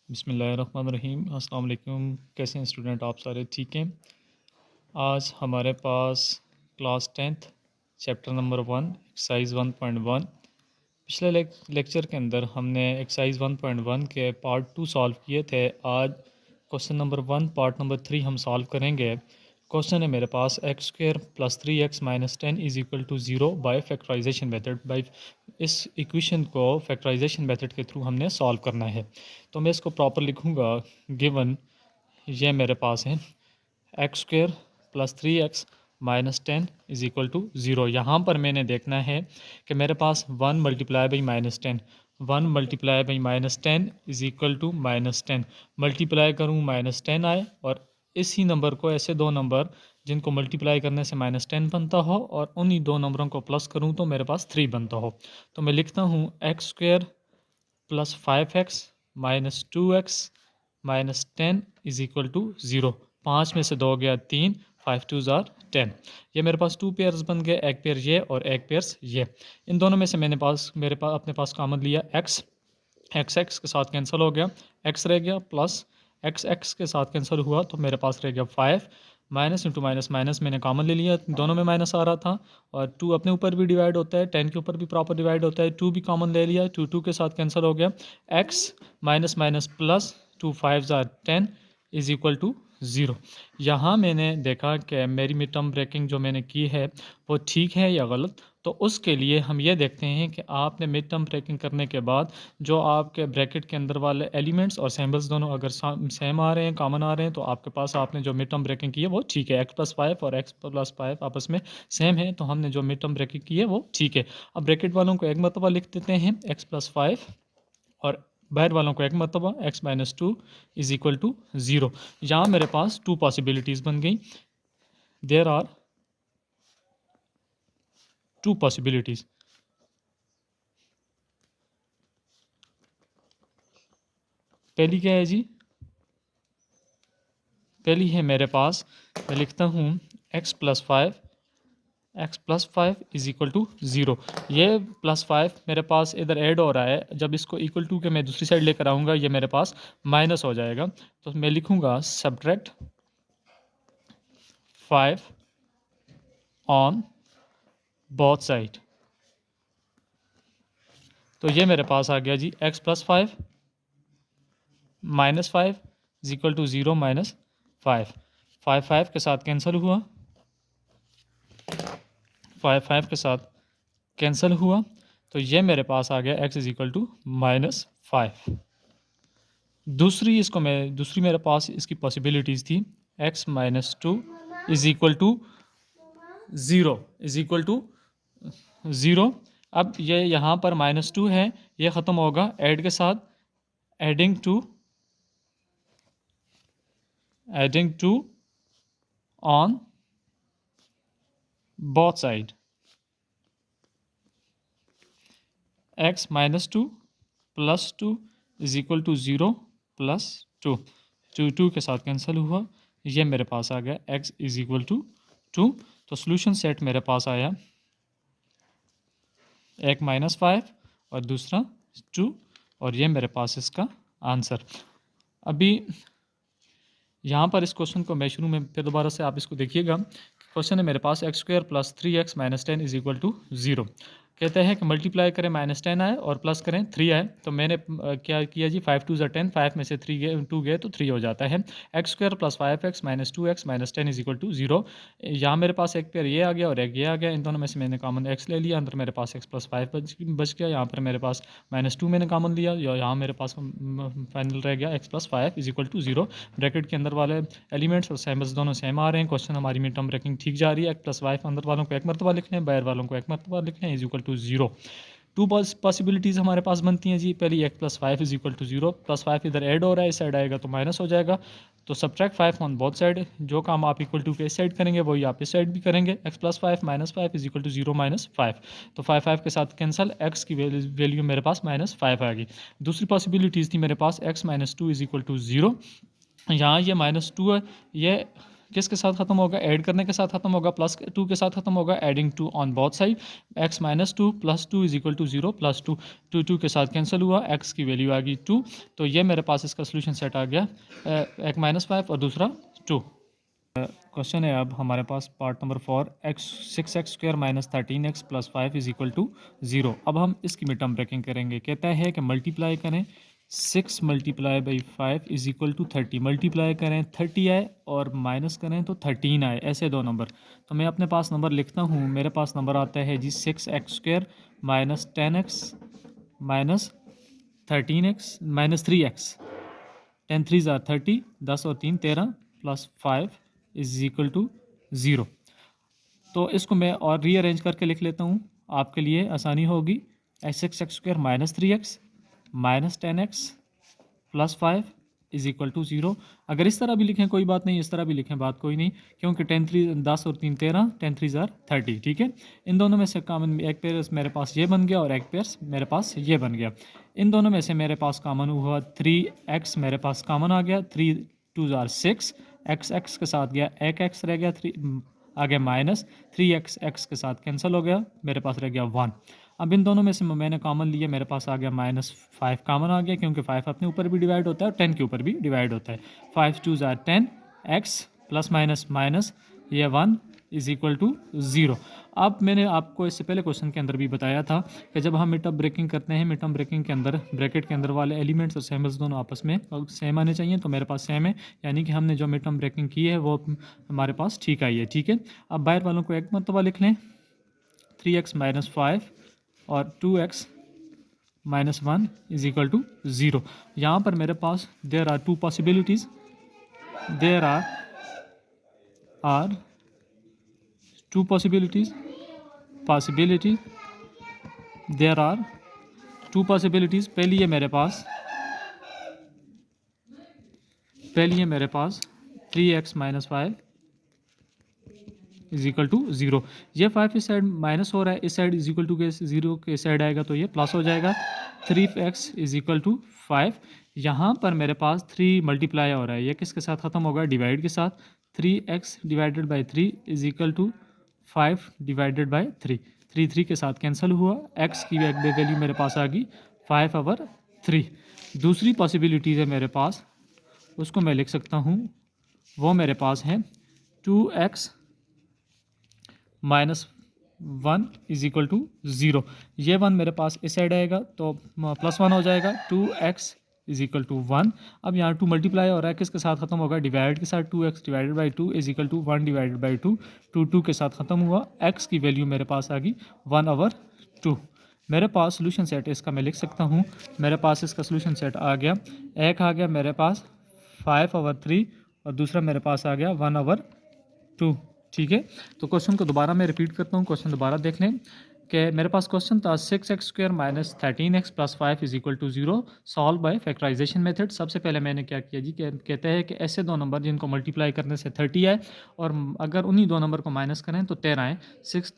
बिस्मिल्लाहिर्रहमानिर्रहीम। अस्सलाम वालेकुम। कैसे हैं स्टूडेंट आप सारे? ठीक हैं। आज हमारे पास class 10th chapter number 1 exercise 1.1। पिछले लेक्चर के अंदर हमने एक्सरसाइज 1.1 के पार्ट 2 सॉल्व किए थे। आज क्वेश्चन नंबर 1 पार्ट नंबर 3 हम सॉल्व करेंगे। क्वेश्चन है मेरे पास x square plus 3x minus 10 is equal to 0 by factorization method. By इस इक्वेशन को फैक्टराइजेशन मेथड के थ्रू हमने सॉल्व करना है। तो मैं इसको प्रॉपर लिखूँगा। गिवन ये मेरे पास है x square plus 3x minus 10 is equal to 0। यहाँ पर मैंने देखना है कि मेरे पास 1 multiply by minus 10, 1 multiply by minus 10 is equal to minus 10। Multiply करूँ माइनस 10 आए, और इसी नंबर को ऐसे दो नंबर जिनको मल्टीप्लाई करने से माइनस 10 बनता हो और उन्हीं दो नंबरों को प्लस करूँ तो मेरे पास 3 बनता हो। तो मैं लिखता हूँ x square plus 5x minus 2x minus 10 is equal to 0। 5 में से 2 गया 3, 5 2 ज़ार 10। ये मेरे पास 2 पेयर्स बन गए, एक पेयर ये और एक पेयर्स ये। इन दोनों में से मेरे पास अपने पास कॉमन लिया x, x के साथ कैंसिल हो गया, x रह गया प्लस x के साथ कैंसिल हुआ तो मेरे पास रह गया 5। माइनस इंटू माइनस माइनस मैंने कॉमन ले लिया, दोनों में माइनस आ रहा था। और 2 अपने ऊपर भी डिवाइड होता है, 10 के ऊपर भी प्रॉपर डिवाइड होता है। 2 भी कॉमन ले लिया, 2 2 के साथ कैंसिल हो गया। x माइनस माइनस प्लस 2 5 ज़ार 10 इज़ इक्वल टू 0। यहाँ मैंने देखा कि मेरी मिड टर्म ब्रेकिंग जो मैंने की है वो ठीक है या गलत। तो उसके लिए हम ये देखते हैं कि आपने मिड टर्म ब्रेकिंग करने के बाद जो आपके ब्रैकेट के अंदर वाले एलिमेंट्स और सिंबल्स दोनों अगर सेम आ रहे हैं, कॉमन आ रहे हैं, तो आपके पास आपने जो मिड टर्म ब्रेकिंग की है वो ठीक है। x प्लस 5 और x प्लस 5 आपस में सेम है, तो हमने जो मिड टर्म ब्रेकिंग की है वो ठीक है। अब ब्रैकेट वालों को एक मरतबा लिख देते हैं x प्लस 5, और बाहर वालों को एक मरतबा x minus 2 is equal to 0। यहाँ मेरे पास 2 पॉसिबिलिटीज़ बन गई। There are 2 possibilities. पहली क्या है जी? पहली है मेरे पास, मैं लिखता हूँ x plus 5 is equal to 0। ये प्लस 5 मेरे पास इधर ऐड हो रहा है, जब इसको इक्वल टू के मैं दूसरी साइड लेकर आऊँगा ये मेरे पास माइनस हो जाएगा। तो मैं लिखूँगा सब्ट्रैक्ट 5 ऑन बोथ साइड। तो ये मेरे पास आ गया जी x plus 5 minus 5 is equal to 0 minus 5। 5 के साथ कैंसिल हुआ, 5 के साथ कैंसिल हुआ, तो ये मेरे पास आ गया x is equal to minus 5। दूसरी मेरे पास इसकी पॉसिबिलिटीज़ थी x minus 2 is equal to 0। अब ये यहाँ पर माइनस 2 है, ये ख़त्म होगा ऐड के साथ, adding to on both side. x minus 2 plus 2 is equal to 0 plus 2, 2 के साथ कैंसिल हुआ, ये मेरे पास आ गया x इज इक्वल टू 2। तो सोल्यूशन सेट मेरे पास आया एक माइनस 5 और दूसरा 2, और ये मेरे पास इसका आंसर। अभी यहाँ पर इस क्वेश्चन को मैं शुरू में फिर दोबारा से आप इसको देखिएगा। क्वेश्चन है मेरे पास x square plus 3x minus 10 is equal to 0। कहते हैं कि मल्टीप्लाई करें माइनस 10 आए और प्लस करें 3 आए। तो मैंने क्या किया जी, 5 2 10, 5 में से 3 गए 2 गए तो 3 हो जाता है। X square plus 5x minus 2x minus 10 is equal to 0। यहाँ मेरे पास एक पेयर ये आ गया और एक ये आ गया, इन दोनों में से मैंने कॉमन x ले लिया, अंदर मेरे पास x प्लस 5 बच गया। यहाँ पर मेरे पास माइनस 2 मैंने कॉमन लिया, यहाँ मेरे पास फाइनल रह गया x plus 5 is equal to 0। Bracket के अंदर वाले एलिमेंट्स और सैम्बल्स दोनों सेम आ रहे हैं। क्वेश्चन हमारी मिड टर्म ब्रेकिंग ठीक जा रही है। x प्लस 5 अंदर वालों को एक मरतबा लिख लें, बाहर वालों को एक मरतबा लिख लें, इज इक्वल टू 0। 2 पॉसिबिलिटीज़ हमारे पास बनती हैं जी। पहली x plus 5 is equal to 0, plus 5 इधर ऐड हो रहा है, इस साइड आएगा तो माइनस हो जाएगा। तो सब्ट्रैक्ट 5 ऑन बोथ साइड, जो काम आप इक्वल टू के इस साइड करेंगे वही आप इस साइड भी करेंगे। x plus 5 minus 5 is equal to 0 minus 5। तो 5 के साथ कैंसल, x की वैल्यू मेरे पास माइनस 5 आ गई। दूसरी पॉसिबिलिटीज़ थी मेरे पास x minus 2 is equal to 0। यहाँ ये माइनस 2 है, ये किसके साथ ख़त्म होगा, ऐड करने के साथ ख़त्म होगा, प्लस 2 के साथ ख़त्म होगा, adding 2 on both side, x minus 2 plus 2 is equal to 0 plus 2, 2 के साथ कैंसिल हुआ, x की वैल्यू आ गई 2। तो ये मेरे पास इसका सोल्यूशन सेट आ गया, एक माइनस 5 और दूसरा 2। क्वेश्चन है अब हमारे पास part number 4, six x square minus 13x plus 5 is equal to 0। अब हम इसकी मिड टर्म ब्रेकिंग करेंगे। कहता है कि मल्टीप्लाई करें 6 multiply by 5 is equal to 30, multiply करें 30 आए और माइनस करें तो 13 आए, ऐसे दो नंबर। तो मैं अपने पास नंबर लिखता हूँ, मेरे पास नंबर आता है जी 6x स्क्वायर minus 10x minus 13x minus 3x, 10 3 ज़ार 30, 10 और 3 13 प्लस 5 इज इक्वल टू 0। तो इसको मैं और रीअरेंज करके लिख लेता हूँ, आपके लिए आसानी होगी। Six x square minus 3x minus 10x plus 5 is equal to 0। अगर इस तरह भी लिखें कोई बात नहीं, इस तरह भी लिखें बात कोई नहीं, क्योंकि 10 3 10 और 3 13, 10 3 ज़ार 30, ठीक है। इन दोनों में से कॉमन एक पेयर मेरे पास ये बन गया और एक पेयर मेरे पास ये बन गया। इन दोनों में से मेरे पास कॉमन हुआ 3x, मेरे पास कॉमन आ गया, 3 2 ज़ार 6, x के साथ गया, एक x रह गया, 3 आ गया माइनस 3x, x के साथ कैंसिल हो गया, मेरे पास रह गया 1। अब इन दोनों में से मैंने कॉमन लिया, मेरे पास आ गया माइनस 5 कॉमन आ गया, क्योंकि 5 अपने ऊपर भी डिवाइड होता है और 10 के ऊपर भी डिवाइड होता है। 5 2 ज़ार 10, x प्लस माइनस माइनस ये 1 इज इक्वल टू 0। अब मैंने आपको इससे पहले क्वेश्चन के अंदर भी बताया था कि जब हम मिड टर्म ब्रेकिंग करते हैं, मिड टर्म ब्रेकिंग के अंदर ब्रैकेट के अंदर वाले एलिमेंट्स और सिंबल्स दोनों आपस में सेम आने चाहिए। तो मेरे पास सेम है, यानी कि हमने जो मिड टर्म ब्रेकिंग की है वो हमारे पास ठीक आई है, ठीक है। अब बाहर वालों को एक मरतबा लिख लें, 3x माइनस 5 और 2x minus 1 is equal to 0। यहाँ पर मेरे पास there are two possibilities, there are two possibilities, there are two possibilities. पहली है मेरे पास 3x minus 5 is equal to 0। ये 5 इस साइड माइनस हो रहा है, इस साइड इज इक्वल टू के 0 के साइड आएगा तो ये प्लस हो जाएगा। 3x is equal to 5। यहाँ पर मेरे पास 3 मल्टीप्लाई हो रहा है, ये किसके साथ ख़त्म होगा, डिवाइड के साथ। 3x divided by 3 is equal to 5 divided by 3, 3 के साथ कैंसिल हुआ, x की वैल्यू मेरे पास आ गई 5/3। दूसरी पॉसिबिलिटीज़ है मेरे पास, उसको मैं लिख सकता हूँ, वो मेरे पास है 2x minus 1 is equal to 0। ये 1 मेरे पास इस साइड आएगा तो प्लस 1 हो जाएगा, 2x इज इक्वल टू 1। अब यहाँ 2 मल्टीप्लाई हो रहा है, किसके साथ ख़त्म होगा, डिवाइड के साथ। 2x divided by 2 is equal to 1 divided by 2, 2 के साथ ख़त्म हुआ, x की वैल्यू मेरे पास आ गई 1/2। मेरे पास सोल्यूशन सेट इसका मैं लिख सकता हूँ, मेरे पास इसका सोल्यूशन सेट आ गया, एक आ गया मेरे पास 5/3 और दूसरा मेरे पास आ गया 1/2, ठीक है। तो क्वेश्चन को दोबारा मैं रिपीट करता हूँ, क्वेश्चन दोबारा देख लें कि मेरे पास क्वेश्चन था 6x स्क्वायर minus 13x plus 5 is equal to 0, solve by factorization method. सबसे पहले मैंने क्या किया जी, कहते हैं कि ऐसे दो नंबर जिनको मल्टीप्लाई करने से 30 आए और अगर उन्हीं दो नंबर को माइनस करें तो 13 आए। 10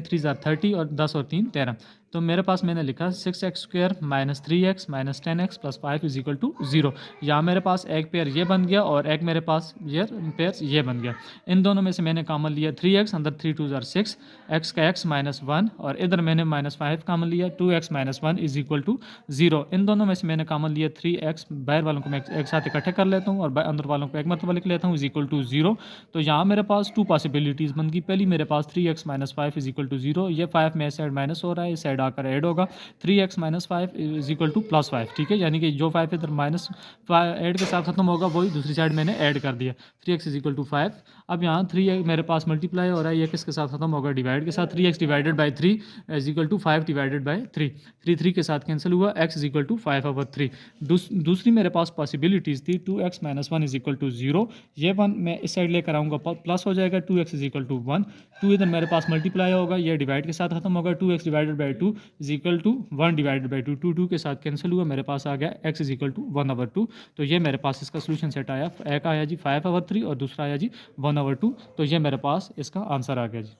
3 ज़ार 30 और 10 और 3 13। तो मेरे पास मैंने लिखा 6x स्क्वायर minus 3x minus 10x plus 5 is equal to 0। यहाँ मेरे पास एक पेयर ये बन गया और एक मेरे पास ये पेयर ये बन गया। इन दोनों में से मैंने कॉमन लिया 3x, अंदर 3 2 ज़ार 6, x का x माइनस 1 और इधर मैंने माइनस 5 कॉमन लिया, 2x minus 1 is equal to 0। इन दोनों में से मैंने कॉमन लिया 3x, बाहर वालों को मैं एक साथ इकट्ठे कर लेता हूँ और अंदर वालों को एक मरतबा लिख लेता हूँ, इज इक्वल टू 0। तो यहाँ मेरे पास 2 पॉसिबिलिटीज़ बन गई। पहली मेरे पास 3x minus 5 is equal to 0, ये 5 में साइड माइनस हो रहा है, इस साइड आकर ऐड होगा, 3x minus 5 is equal two plus 5, ठीक है। यानी कि जो 5 इधर माइनस ऐड के साथ खत्म होगा वही दूसरी साइड मैंने ऐड कर दिया, 3x इज इक्वल टू 5। अब यहाँ 3 मेरे पास मल्टीप्लाई हो रहा है, ये किसके साथ खत्म होगा, डिवाइड के साथ। 3x divided by 3 is equal to 5 divided by 3, 3 के साथ कैंसिल हुआ, x इज इक्वल टू 5/3। दूसरी मेरे पास पॉसिबिलिटीज़ थी 2x minus 1 is equal to 0, ये 1 मैं इस साइड लेकर आऊँगा प्लस हो जाएगा, 2x इज इक्वल टू 1, 2 इधर मेरे पास मल्टीप्लाई होगा, ये डिवाइड के साथ खत्म होगा, 2x divided by 2 is equal to 1 divided by 2, 2 के साथ कैंसिल हुआ, मेरे पास आ गया x इज इक्वल टू 1/2। तो ये मेरे पास इसका सोल्यूशन सेट आया, एक आया जी 5/3 और दूसरा आया जी 1/2। तो ये मेरे पास इसका आंसर आ गया जी।